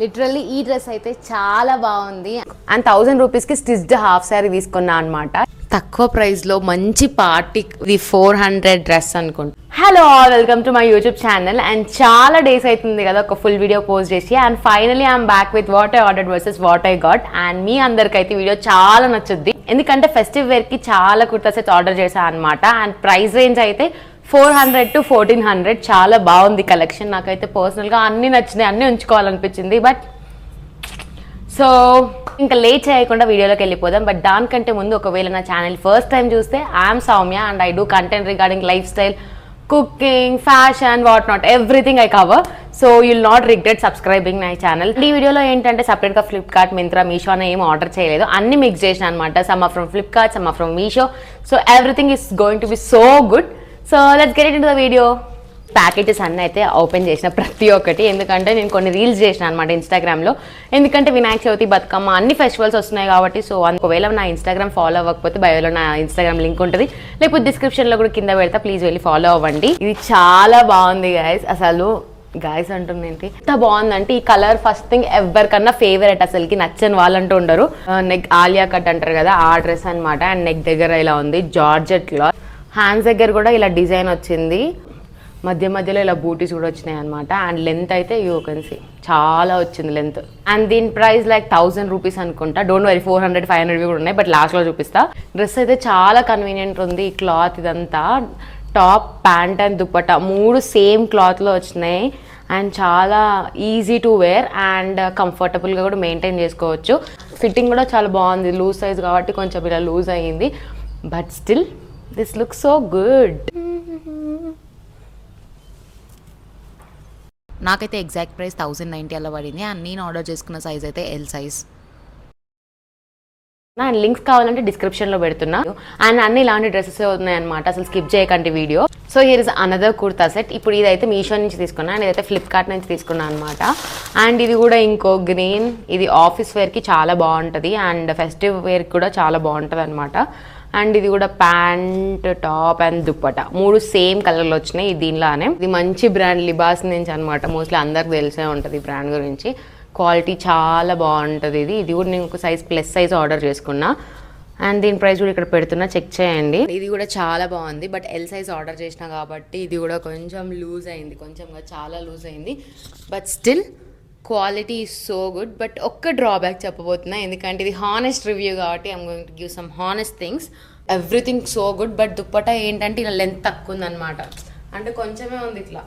Literally ఈ dress అయితే చాలా బాగుంది అండ్ 1000 రూపీస్కి స్టిచ్డ్ హాఫ్ శారీ తీసుకున్నా అనమాట. తక్కువ ప్రైస్లో మంచి పార్టీ, ఇది 400 డ్రెస్ అనుకుంటా. Hello all, welcome to my YouTube channel. And చాలా డేస్ అవుతుంది కదా ఒక ఫుల్ వీడియో పోస్ట్ చేసి. And finally I'm back with what I ordered versus what I got. And మీ అందరికైతే వీడియో చాలా నచ్చుద్ది, ఎందుకంటే ఫెస్టివ్ వేర్కి చాలా కుర్తా సెట్స్ ఆర్డర్ చేశాను అనమాట. అండ్ ప్రైస్ రేంజ్ అయితే 400 to 1400. చాలా బాగుంది కలెక్షన్. నాకైతే పర్సనల్గా అన్నీ నచ్చినాయి, అన్నీ ఉంచుకోవాలనిపించింది. బట్ సో ఇంకా లేట్ చేయకుండా వీడియోలోకి వెళ్ళిపోదాం. బట్ దానికంటే ముందు, ఒకవేళ నా ఛానల్ ఫస్ట్ టైం చూస్తే, I'm Soumya and I do content regarding life style, cooking, fashion, what not, everything I cover. So you'll not regret subscribing my channel. ఈ వీడియోలో ఏంటంటే సపరేట్గా ఫ్లిప్కార్ట్, మింత్రా, మీషో అని ఏం ఆర్డర్ చేయలేదు, అన్ని మిక్స్ చేసిన అనమాట. Some are from Flipkart, some are from Meesho. So everything is going to be so good. So let's get into the video. Packets అన్నీ అయితే ఓపెన్ చేసిన ప్రతి ఒక్కటి, ఎందుకంటే నేను కొన్ని రీల్స్ చేసిన అనమాట ఇన్స్టాగ్రామ్లో. ఎందుకంటే వినాయక చవితి, బతుకమ్మ అన్ని ఫెస్టివల్స్ వస్తున్నాయి కాబట్టి. సో ఒకవేళ నా ఇన్స్టాగ్రామ్ ఫాలో అవ్వకపోతే బయోలో నా ఇన్స్టాగ్రామ్ లింక్ ఉంటుంది, లేకపోతే డిస్క్రిప్షన్లో కూడా కింద పెడతా, ప్లీజ్ వెళ్ళి ఫాలో అవ్వండి. ఇది చాలా బాగుంది గైస్. అసలు గైస్ అంటుంది ఏంటి, ఎంత బాగుందంటే ఈ కలర్ ఫస్ట్ థింగ్ ఎవరికన్నా ఫేవరెట్, అసలుకి నచ్చని వాళ్ళంటూ ఉండరు. నెక్ ఆలియా కట్ అంటారు కదా, ఆ డ్రెస్ అనమాట. అండ్ నెక్ దగ్గర ఇలా ఉంది జార్జెట్లో, హ్యాండ్స్ దగ్గర కూడా ఇలా డిజైన్ వచ్చింది, మధ్య మధ్యలో ఇలా బూటీస్ కూడా వచ్చినాయి అనమాట. అండ్ లెంత్ అయితే యూ కెన్ సీ చాలా వచ్చింది లెంత్. అండ్ దీని ప్రైస్ లైక్ 1000 రూపీస్ అనుకుంటా. డోంట్ వరీ, 400, 500 కూడా ఉన్నాయి, బట్ లాస్ట్లో చూపిస్తా. డ్రెస్ అయితే చాలా కన్వీనియంట్ ఉంది. ఈ క్లాత్ ఇదంతా, top, pant and dupatta 3 same క్లాత్లో వచ్చినాయి. అండ్ చాలా ఈజీ టు వేర్ అండ్ కంఫర్టబుల్గా కూడా మెయింటైన్ చేసుకోవచ్చు. ఫిట్టింగ్ కూడా చాలా బాగుంది, లూజ్ సైజ్ కాబట్టి కొంచెం ఇలా లూజ్ అయ్యింది. But still this look so good. నాకైతే ఎగ్జాక్ట్ ప్రైస్ 1090 అలా పడింది. అండ్ నేను ఆర్డర్ చేసుకున్న సైజ్ అయితే ఎల్ సైజ్. అండ్ లింక్స్ కావాలంటే డిస్క్రిప్షన్లో పెడుతున్నా. అండ్ అన్ని ఇలాంటి డ్రెస్సెస్ ఉన్నాయన్నమాట, అసలు స్కిప్ చేయకండి video. So here is another kurta set. ఇప్పుడు ఇదైతే మీషో నుంచి తీసుకున్నా, అండ్ ఇదైతే ఫ్లిప్కార్ట్ నుంచి తీసుకున్నాను అనమాట. అండ్ ఇది కూడా ఇంకో గ్రీన్, ఇది ఆఫీస్ వేర్కి చాలా బాగుంటుంది అండ్ ఫెస్టివ్ వేర్కి కూడా చాలా బాగుంటుంది అనమాట. అండ్ ఇది కూడా pant, top and dupatta 3 same కలర్లో వచ్చినాయి దీనిలానే. ఇది మంచి బ్రాండ్, లిబాస్ నుంచి అనమాట. మోస్ట్లీ అందరికి తెలిసే ఉంటుంది ఈ బ్రాండ్ గురించి. క్వాలిటీ చాలా బాగుంటుంది. ఇది కూడా నేను ఒక సైజ్ ప్లస్ సైజ్ ఆర్డర్ చేసుకున్నా. అండ్ దీని ప్రైస్ కూడా ఇక్కడ పెడుతున్నా, చెక్ చేయండి. ఇది కూడా చాలా బాగుంది, బట్ ఎల్ సైజ్ ఆర్డర్ చేసిన కాబట్టి ఇది కూడా కొంచెం లూజ్ అయింది, కొంచెంగా చాలా లూజ్ అయింది. But still quality is so good. But ఒక్క డ్రాబ్యాక్ చెప్పబోతున్నా, ఎందుకంటే ఇది హానెస్ట్ రివ్యూ కాబట్టి I'm going to give some honest things. Everything so good, but dupatta ఏంటంటే ఇలా లెంత్ తక్కువ ఉందన్నమాట. అంటే కొంచెమే ఉంది, ఇట్లా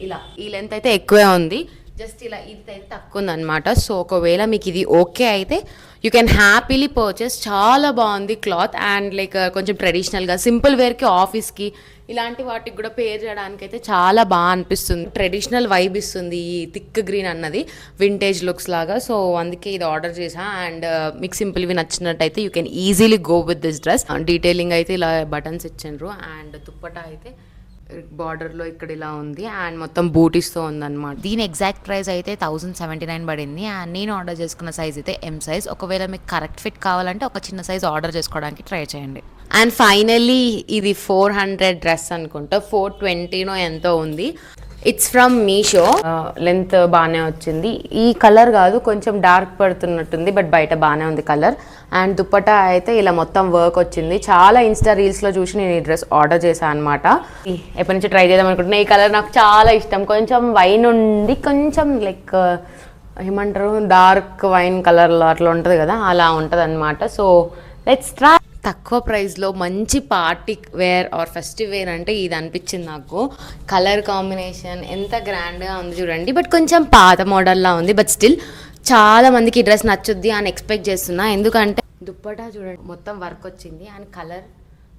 ఇలా ఈ లెంత్ అయితే ఎక్కువే ఉంది, జస్ట్ ఇలా ఇది అయితే తక్కువ ఉందన్నమాట. సో ఒకవేళ మీకు ఇది ఓకే అయితే యూ కెన్ హ్యాపీలీ పర్చేస్. చాలా బాగుంది క్లాత్. అండ్ లైక్ కొంచెం ట్రెడిషనల్గా సింపుల్ వేర్కి, ఆఫీస్కి, ఇలాంటి వాటికి కూడా పేర్ చేయడానికి అయితే చాలా బాగా అనిపిస్తుంది. ట్రెడిషనల్ వైబ్ ఇస్తుంది ఈ థిక్ గ్రీన్ అన్నది, వింటేజ్ లుక్స్ లాగా. సో అందుకే ఇది ఆర్డర్ చేసా. అండ్ మీకు సింపుల్వి నచ్చినట్టయితే you can easily go with this dress. Detailing అయితే ఇలా బటన్స్ ఇచ్చిండ్రు. అండ్ దుప్పటా అయితే బార్డర్లో ఇక్కడ ఇలా ఉంది అండ్ మొత్తం బూటీస్తో ఉందన్నమాట. దీని ఎగ్జాక్ట్ ప్రైస్ అయితే 1079 పడింది. అండ్ నేను ఆర్డర్ చేసుకున్న సైజ్ అయితే ఎం సైజ్. ఒకవేళ మీకు కరెక్ట్ ఫిట్ కావాలంటే ఒక చిన్న సైజ్ ఆర్డర్ చేసుకోవడానికి ట్రై చేయండి. అండ్ ఫైనల్లీ ఇది 400 డ్రెస్ అనుకుంటా, 420నో ఎంతో ఉంది. It's from Meesho. లెంత్ బాగానే వచ్చింది. ఈ కలర్ కాదు, కొంచెం డార్క్ పడుతున్నట్టుంది, బట్ బయట బాగానే ఉంది కలర్. అండ్ దుప్పటా అయితే ఇలా మొత్తం వర్క్ వచ్చింది. చాలా ఇన్స్టా రీల్స్లో చూసి నేను ఈ డ్రెస్ ఆర్డర్ చేశాను అనమాట. ఎప్పటి నుంచి ట్రై చేద్దాం అనుకుంటున్నా. ఈ కలర్ నాకు చాలా ఇష్టం. కొంచెం వైన్ ఉండి, కొంచెం లైక్ ఏమంటారు, డార్క్ వైన్ కలర్లో అట్లా ఉంటుంది కదా, అలా ఉంటుంది అనమాట. So let's try. తక్కువ ప్రైస్లో మంచి party wear or festive wear అంటే ఇది అనిపించింది నాకు. కలర్ కాంబినేషన్ ఎంత గ్రాండ్గా ఉంది చూడండి. బట్ కొంచెం పాత మోడల్లా ఉంది, బట్ స్టిల్ చాలా మందికి ఈ డ్రెస్ నచ్చుద్ది అని ఎక్స్పెక్ట్ చేస్తున్నా. ఎందుకంటే దుప్పటా చూడండి మొత్తం వర్క్ వచ్చింది అండ్ కలర్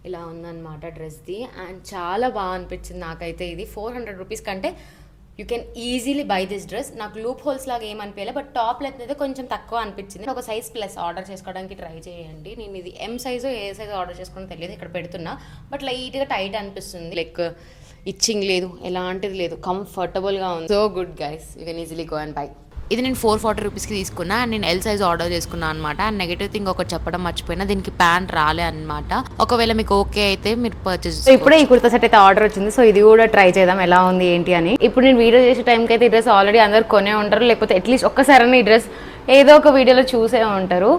ఇలా ఉందన్నమాట డ్రెస్ది. అండ్ చాలా బాగా అనిపించింది నాకైతే. ఇది 400 రూపీస్ కంటే you can easily by this dress. నాకు లూప్ హోల్స్ లాగా ఏమనిపించలేదు, బట్ టాప్ లెంత్ అయితే కొంచెం తక్కువ అనిపించింది. ఒక సైజ్ ప్లస్ ఆర్డర్ చేసుకోవడానికి ట్రై చేయండి. నేను ఇది ఎం సైజు ఏ సైజు ఆర్డర్ చేసుకోవడం తెలియదు, ఇక్కడ పెడుతున్నా. బట్ లైట్గా టైట్ అనిపిస్తుంది, లైక్ ఇచ్చింగ్ లేదు, ఎలాంటిది లేదు, కంఫర్టబుల్గా ఉంది. So good guys, you can easily go and by. ఇది నేను 440 రూపీస్కి తీసుకున్నా అండ్ నేను ఎల్ సైజ్ ఆర్డర్ చేసుకున్నాను అనమాట. అండ్ నెగిటివ్ థింగ్ ఒకటి చెప్పడం మర్చిపోయినా, దీనికి ప్యాంట్ రాలే అనమాట. ఒకవేళ మీకు ఓకే అయితే మీరు పర్చేస్. సో ఇప్పుడే ఈ కుర్తా సెట్ అయితే ఆర్డర్ వచ్చింది. సో ఇది కూడా ట్రై చేద్దాం ఎలా ఉంది ఏంటి అని. ఇప్పుడు నేను వీడియో చేసే టైంకి అయితే ఈ డ్రెస్ ఆల్రెడీ అందరు కొనే ఉంటారు, లేకపోతే అట్లీస్ట్ ఒక్కసారైనా ఈ డ్రెస్ ఏదో ఒక వీడియోలో చూసే ఉంటారు.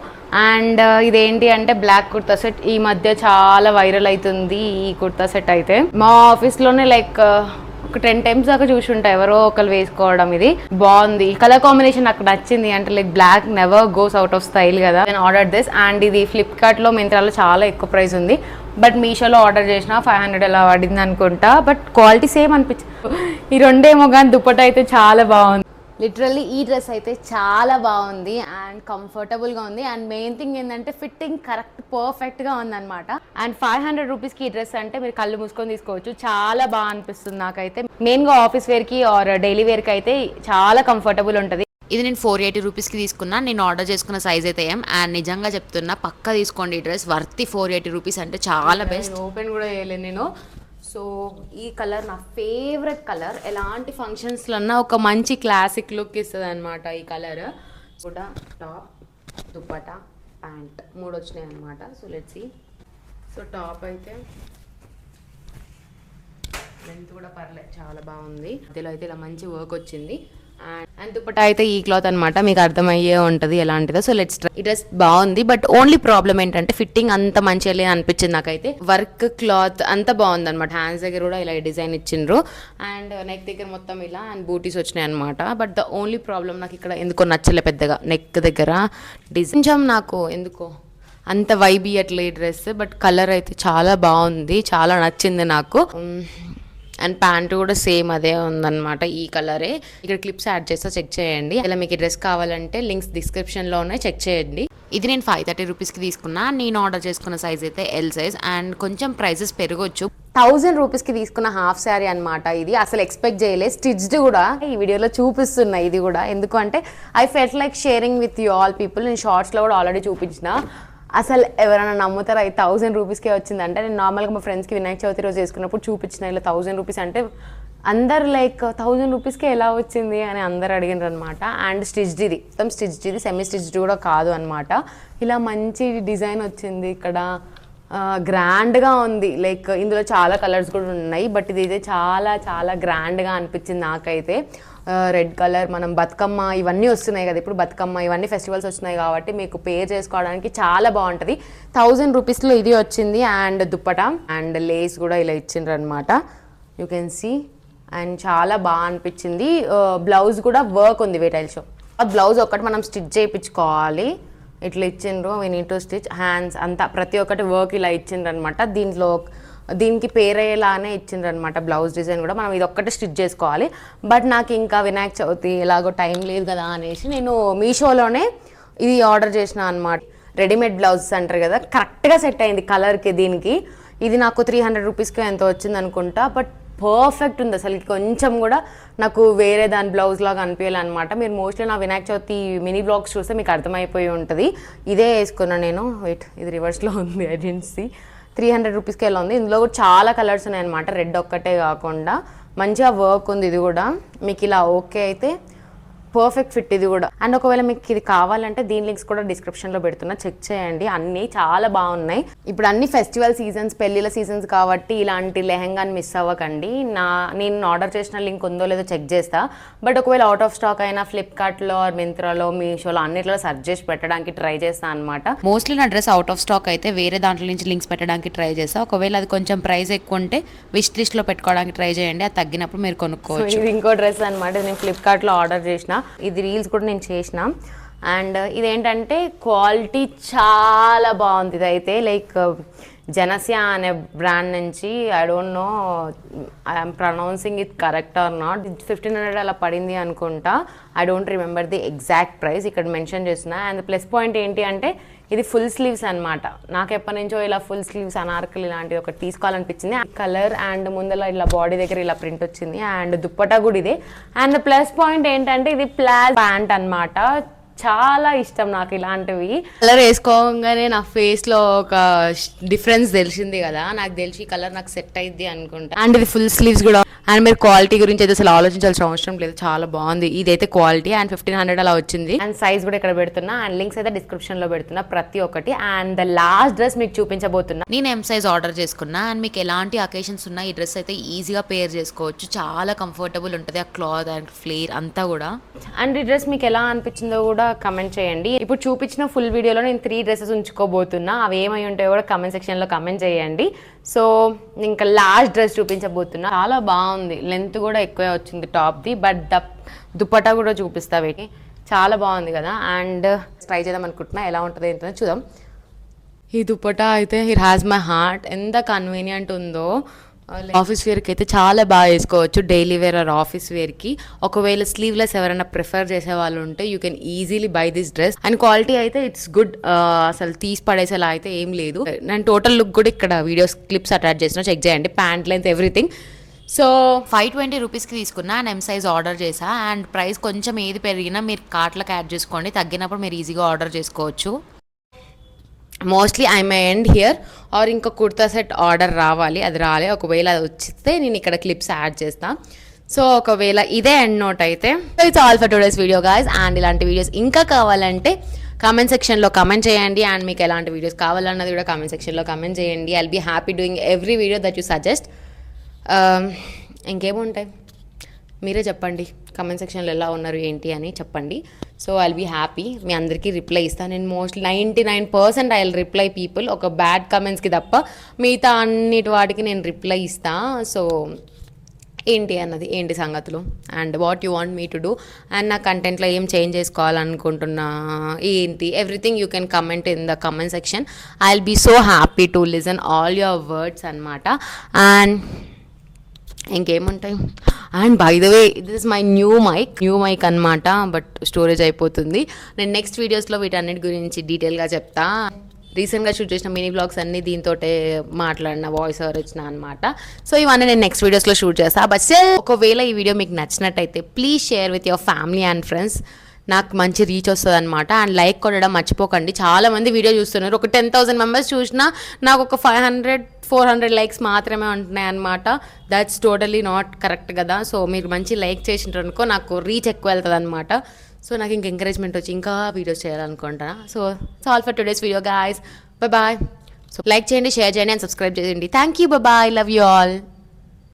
అండ్ ఇదేంటి అంటే బ్లాక్ కుర్తా సెట్. ఈ మధ్య చాలా వైరల్ అవుతుంది ఈ కుర్తా సెట్ అయితే. మా ఆఫీస్లోనే లైక్ ఒక 10 times దాకా చూసి ఉంటాయి ఎవరో ఒకరు వేసుకోవడం. ఇది బాగుంది, కలర్ కాంబినేషన్ నాకు నచ్చింది. అంటే like black never goes out of style కదా. నేను ఆర్డర్ దిస్ అండ్ ఇది ఫ్లిప్కార్ట్లో మింత్రాలో చాలా ఎక్కువ ప్రైస్ ఉంది. బట్ మీషోలో ఆర్డర్ చేసిన 500 అలా పడింది అనుకుంటా. బట్ క్వాలిటీ సేమ్ అనిపించింది. ఈ రెండేమో కానీ దుప్పట అయితే చాలా బాగుంది. లిటరల్లీ ఈ డ్రెస్ అయితే చాలా బాగుంది అండ్ కంఫర్టబుల్గా ఉంది. అండ్ మెయిన్ థింగ్ ఏంటంటే ఫిట్టింగ్ కరెక్ట్ పర్ఫెక్ట్గా ఉందన్నమాట. అండ్ 500 రూపీస్కి ఈ డ్రెస్ అంటే మీరు కళ్ళు మూసుకొని తీసుకోవచ్చు. చాలా బాగా అనిపిస్తుంది నాకైతే. మెయిన్గా ఆఫీస్ వేర్కి ఆర్ డైలీ వేర్కి అయితే చాలా కంఫర్టబుల్ ఉంటుంది. ఇది నేను 480 రూపీస్కి తీసుకున్నా. నేను ఆర్డర్ చేసుకున్న సైజ్ అయితే ఏం. అండ్ నిజంగా చెప్తున్నా, పక్కా తీసుకోండి ఈ డ్రెస్. వర్తి 480 రూపీస్ అంటే చాలా బెస్ట్. ఓపెన్ కూడా చేయలేదు నేను. సో ఈ కలర్ నా ఫేవరెట్ కలర్. ఎలాంటి ఫంక్షన్స్లో అన్నా ఒక మంచి క్లాసిక్ లుక్ ఇస్తుంది అనమాట ఈ కలర్. కూడా టాప్, దుప్పటా, ప్యాంట్ 3 వచ్చినాయి అనమాట. So let's see. So top అయితే లెంత్ కూడా పర్లేదు, చాలా బాగుంది. మధ్యలో అయితే ఇలా మంచి వర్క్ వచ్చింది. అండ్ దుప్పటా అయితే ఈ క్లాత్ అనమాట, మీకు అర్థమయ్యే ఉంటుంది ఎలాంటిదో. So let's try. ఈ డ్రెస్ బాగుంది, బట్ ఓన్లీ ప్రాబ్లం ఏంటంటే ఫిట్టింగ్ అంత మంచిగా అనిపించింది నాకైతే. వర్క్ క్లాత్ అంత బాగుంది అనమాట. హ్యాండ్స్ దగ్గర కూడా ఇలా డిజైన్ ఇచ్చిండ్రు అండ్ నెక్ దగ్గర మొత్తం ఇలా అండ్ బూటీస్ వచ్చినాయి అనమాట. బట్ ద ఓన్లీ ప్రాబ్లం నాకు ఇక్కడ ఎందుకో నచ్చలే పెద్దగా. నెక్ దగ్గర డిజైన్ కొంచెం నాకు ఎందుకో అంత వైబ్ ఇయ్యట్లే ఈ డ్రెస్. బట్ కలర్ అయితే చాలా బాగుంది, చాలా నచ్చింది నాకు. అండ్ ప్యాంట్ కూడా సేమ్ అదే ఉందన్నమాట, ఈ కలరే. ఇక్కడ క్లిప్స్ యాడ్ చేస్తా, చెక్ చేయండి. ఇలా మీకు ఈ డ్రెస్ కావాలంటే లింక్స్ డిస్క్రిప్షన్లో ఉన్నాయి, చెక్ చేయండి. ఇది నేను 530 రూపీస్కి తీసుకున్నా. నేను ఆర్డర్ చేసుకున్న సైజ్ అయితే ఎల్ సైజ్. అండ్ కొంచెం ప్రైజెస్ పెరగొచ్చు. 1000 రూపీస్కి తీసుకున్న హాఫ్ శారీ అనమాట ఇది. అసలు ఎక్స్పెక్ట్ చేయలేదు. స్టిచ్డ్ కూడా ఈ వీడియోలో చూపిస్తున్నా ఇది కూడా. ఎందుకంటే I felt like sharing with you all people. నేను షార్ట్స్లో కూడా ఆల్రెడీ చూపించిన. అసలు ఎవరైనా నమ్ముతారా 1000 రూపీస్కే వచ్చిందంటే? నేను నార్మల్గా మా ఫ్రెండ్స్కి వినాయక చవితి రోజు చేసుకున్నప్పుడు చూపించిన ఇలా 1000 రూపీస్ అంటే అందరు లైక్ 1000 రూపీస్కే ఎలా వచ్చింది అని అందరు అడిగినారు అనమాట. అండ్ స్టిచ్డ్ ఇది, మొత్తం స్టిచ్డ్, ఇది సెమీ స్టిచ్డ్ కూడా కాదు అనమాట. ఇలా మంచి డిజైన్ వచ్చింది ఇక్కడ, గ్రాండ్గా ఉంది. లైక్ ఇందులో చాలా కలర్స్ కూడా ఉన్నాయి, బట్ ఇది అయితే చాలా చాలా గ్రాండ్గా అనిపించింది నాకైతే. రెడ్ కలర్, మనం బతుకమ్మ ఇవన్నీ వస్తున్నాయి కదా ఇప్పుడు, బతుకమ్మ ఇవన్నీ ఫెస్టివల్స్ వస్తున్నాయి కాబట్టి మీకు పే చేసుకోవడానికి చాలా బాగుంటుంది. 1000 రూపీస్లో ఇది వచ్చింది. అండ్ దుప్పట అండ్ లేస్ కూడా ఇలా ఇచ్చిండ్రు అనమాట, యూ కెన్ సీ. అండ్ చాలా బాగా అనిపించింది. బ్లౌజ్ కూడా వర్క్ ఉంది, వేటైల్ షో. ఆ బ్లౌజ్ ఒకటి మనం స్టిచ్ చేయించుకోవాలి. ఇట్లా ఇచ్చిండ్రు, we need to stitch. Hands అంతా ప్రతి ఒక్కటి వర్క్ ఇలా ఇచ్చిండ్రు అనమాట. దీనికి పేరయ్యేలానే ఇచ్చిండ్రు అనమాట బ్లౌజ్ డిజైన్ కూడా. మనం ఇది ఒక్కటే స్టిచ్ చేసుకోవాలి. బట్ నాకు ఇంకా వినాయక చవితి ఎలాగో టైం లేదు కదా అనేసి నేను మీషోలోనే ఇది ఆర్డర్ చేసిన అనమాట. రెడీమేడ్ బ్లౌజెస్ అంటారు కదా, కరెక్ట్గా సెట్ అయింది కలర్కి దీనికి. ఇది నాకు 300 రూపీస్కి ఎంతో వచ్చింది అనుకుంటా. బట్ పర్ఫెక్ట్ ఉంది అసలు. కొంచెం కూడా నాకు వేరే దాని బ్లౌజ్ లాగా అనిపించాలన్నమాట. మీరు మోస్ట్లీ నా వినాయక చవితి మినీ బ్లాగ్స్ చూస్తే మీకు అర్థమైపోయి ఉంటుంది. ఇదే వేసుకున్నాను నేను. వెయిట్, ఇది రివర్స్లో ఉంది, ఐ డెంట్ సీ. 300 రూపీస్కి ఎలా ఉంది. ఇందులో కూడా చాలా కలర్స్ ఉన్నాయి అనమాట, రెడ్ ఒక్కటే కాకుండా మంచిగా వర్క్ ఉంది. ఇది కూడా మీకు ఇలా ఓకే అయితే పర్ఫెక్ట్ ఫిట్ ఇది కూడా. అండ్ ఒకవేళ మీకు ఇది కావాలంటే దీని లింక్స్ కూడా డిస్క్రిప్షన్లో పెడుతున్నా, చెక్ చేయండి. అన్నీ చాలా బాగున్నాయి. ఇప్పుడు అన్ని ఫెస్టివల్ సీజన్స్, పెళ్ళిళ్ళ సీజన్స్ కాబట్టి ఇలాంటి లెహంగాని మిస్ అవ్వకండి. నేను ఆర్డర్ చేసిన లింక్ ఉందో లేదో చెక్ చేస్తా. బట్ ఒకవేళ అవుట్ ఆఫ్ స్టాక్ అయినా ఫ్లిప్కార్ట్లో, మింత్రాలో, మీషోలో అన్నిట్లో సెర్చ్ చేసి పెట్టడానికి ట్రై చేస్తాను అనమాట. మోస్ట్లీ నా డ్రెస్ అవుట్ ఆఫ్ స్టాక్ అయితే వేరే దాంట్లో నుంచి లింక్స్ పెట్టడానికి ట్రై చేస్తా. ఒకవేళ అది కొంచెం ప్రైస్ ఎక్కువ ఉంటే విష్ లిస్ట్లో పెట్టుకోవడానికి ట్రై చేయండి. అది తగ్గినప్పుడు మీరు కొనుక్కోవచ్చు. ఇది ఇంకో డ్రెస్ అనమాట, నేను ఫ్లిప్కార్ట్లో ఆర్డర్ చేసిన. ఇది రీల్స్ కూడా నేను చేసిన. అండ్ ఇదేంటంటే క్వాలిటీ చాలా బాగుంది. ఇదైతే లైక్ జనస్యా అనే బ్రాండ్ నుంచి, I don't know I'm pronouncing it correct or not, 1500 అలా పడింది అనుకుంటా. I don't remember the exact price, ఇక్కడ మెన్షన్ చేసిన. అండ్ ప్లస్ పాయింట్ ఏంటి అంటే ఇది ఫుల్ స్లీవ్స్ అనమాట. నాకు ఎప్పటి నుంచో ఇలా ఫుల్ స్లీవ్స్ అనార్కలి ఇలాంటివి ఒకటి తీసుకోవాలనిపించింది. కలర్ అండ్ ముందర ఇలా బాడీ దగ్గర ఇలా ప్రింట్ వచ్చింది. అండ్ దుప్పటా కూడా ఇదే. అండ్ ప్లస్ పాయింట్ ఏంటంటే ఇది ప్లాజ్ ప్యాంట్ అనమాట. చాలా ఇష్టం నాకు ఇలాంటివి. కలర్ వేసుకోగానే నా ఫేస్లో ఒక డిఫరెన్స్ తెలిసింది కదా, నాకు తెలిసి ఈ కలర్ నాకు సెట్ అయింది అనుకుంటా. అండ్ ఇది ఫుల్ స్లీవ్స్ కూడా. అండ్ మీరు క్వాలిటీ గురించి అయితే అసలు ఆలోచించాల్సిన అవసరం లేదు, చాలా బాగుంది. ఇదైతే క్వాలిటీ అండ్ 1500 అలా వచ్చింది. అండ్ సైజ్ కూడా ఇక్కడ పెడుతున్నా అండ్ లింక్స్ అయితే డిస్క్రిప్షన్ లో పెడుతున్నా ప్రతి ఒక్కటి. అండ్ ద లాస్ట్ డ్రెస్ మీకు చూపించబోతున్నా. నేను ఎం సైజ్ ఆర్డర్ చేసుకున్నా అండ్ మీకు ఎలాంటి అకేషన్స్ ఉన్నా ఈ డ్రెస్ అయితే ఈజీగా పేర్ చేసుకోవచ్చు. చాలా కంఫర్టబుల్ ఉంటుంది ఆ క్లాత్ అండ్ ఫ్లేర్ అంతా కూడా. అండ్ ఈ డ్రెస్ మీకు ఎలా అనిపించిందో కూడా కమెంట్ చేయండి. ఇప్పుడు చూపించిన ఫుల్ వీడియోలో నేను 3 డ్రెస్సెస్ ఉంచుకోబోతున్నా, అవి ఏమై ఉంటాయో కూడా కమెంట్ సెక్షన్లో కమెంట్ చేయండి. సో ఇంకా లాస్ట్ డ్రెస్ చూపించబోతున్నా. చాలా బాగుంది, లెంత్ కూడా ఎక్కువే వచ్చింది టాప్ది, బట్ దుపట్టా కూడా చూపిస్తా వీటికి. చాలా బాగుంది కదా. అండ్ ట్రై చేద్దాం అనుకుంటున్నా, ఎలా ఉంటుంది ఏంటో చూద్దాం. ఈ దుపట్టా అయితే ఇట్ హ్యాస్ మై హార్ట్. ఎంత కన్వీనియంట్ ఉందో. ఆఫీస్ వేర్కి అయితే చాలా బాగా వేసుకోవచ్చు, డైలీ వేర్ ఆర్ ఆఫీస్ వేర్కి. ఒకవేళ స్లీవ్లెస్ ఎవరైనా ప్రిఫర్ చేసే వాళ్ళు ఉంటే you can easily by this dress. And quality అయితే ఇట్స్ గుడ్, అసలు తీసి పడేసేలా అయితే ఏం లేదు. నేను టోటల్ లుక్ కూడా ఇక్కడ వీడియోస్ క్లిప్స్ అటాచ్ చేసిన, చెక్ చేయండి. Pant length everything. సో 520 రూపీస్కి తీసుకున్నా అండ్ ఎం సైజ్ ఆర్డర్ చేసా. అండ్ ప్రైస్ కొంచెం ఏది పెరిగినా మీరు కార్ట్లోకి యాడ్ చేసుకోండి, తగ్గినప్పుడు మీరు ఈజీగా ఆర్డర్ చేసుకోవచ్చు. Mostly I may end here or ఇంకా కుర్తా సెట్ ఆర్డర్ రావాలి, అది రాలే. ఒకవేళ అది వచ్చిస్తే నేను ఇక్కడ క్లిప్స్ యాడ్ చేస్తాను. సో ఒకవేళ ఇదే ఎండ్ నోట్ అయితే it's all for today's video guys. And ఇలాంటి వీడియోస్ ఇంకా కావాలంటే కామెంట్ సెక్షన్లో కమెంట్ చేయండి. అండ్ మీకు ఎలాంటి వీడియోస్ కావాలన్నది కూడా కామెంట్ సెక్షన్లో కమెంట్ చేయండి. I'll be happy doing every video that you suggest. ఇంకేముంటాయి మీరే చెప్పండి, కమెంట్ సెక్షన్లో ఎలా ఉన్నారు ఏంటి అని చెప్పండి. సో ఐల్ బీ హ్యాపీ, మీ అందరికీ రిప్లై ఇస్తాను. నేను mostly 99% I will reply people, ఒక బ్యాడ్ కమెంట్స్కి తప్ప మిగతా అన్నిటి వాటికి నేను రిప్లై ఇస్తాను. సో ఏంటి సంగతులు and what you want me to do and నా కంటెంట్లో ఏం చేంజ్ చేసుకోవాలనుకుంటున్నా ఏంటి, everything you can comment in the comment section. I will be so happy to listen all your words అనమాట. అండ్ ఇంకేముంటాయి. And by the way this is my new mic అనమాట, but storage అయిపోతుంది. నేను next వీడియోస్లో వీటన్నిటి గురించి డీటెయిల్గా చెప్తా. రీసెంట్గా షూట్ చేసిన మినీ బ్లాగ్స్ అన్నీ దీంతో మాట్లాడిన వాయిస్ ఓవర్ వచ్చిన అనమాట. సో ఇవన్నీ నేను నెక్స్ట్ వీడియోస్లో షూట్ చేస్తాను. బట్ స్టిల్ ఒకవేళ ఈ వీడియో మీకు నచ్చినట్టయితే please share with your family and friends, నాకు మంచి రీచ్ వస్తుంది అనమాట. అండ్ లైక్ కొట్టడం మర్చిపోకండి. చాలామంది వీడియో చూస్తున్నారు, ఒక 10,000 మెంబర్స్ చూసినా నాకు ఒక 500-400 లైక్స్ మాత్రమే ఉంటున్నాయి అనమాట. దట్స్ టోటలీ నాట్ కరెక్ట్ కదా. సో మీరు మంచి లైక్ చేసింటారు అనుకో, నాకు రీచ్ ఎక్కువ వెళ్తుంది అనమాట. సో నాకు ఇంక ఎంకరేజ్మెంట్ వచ్చి ఇంకా వీడియోస్ చేయాలనుకుంటున్నా. So all for today's video guys, bye. So like చేయండి, షేర్ చేయండి అండ్ సబ్స్క్రైబ్ చేయండి. Thank you, bye, love you all.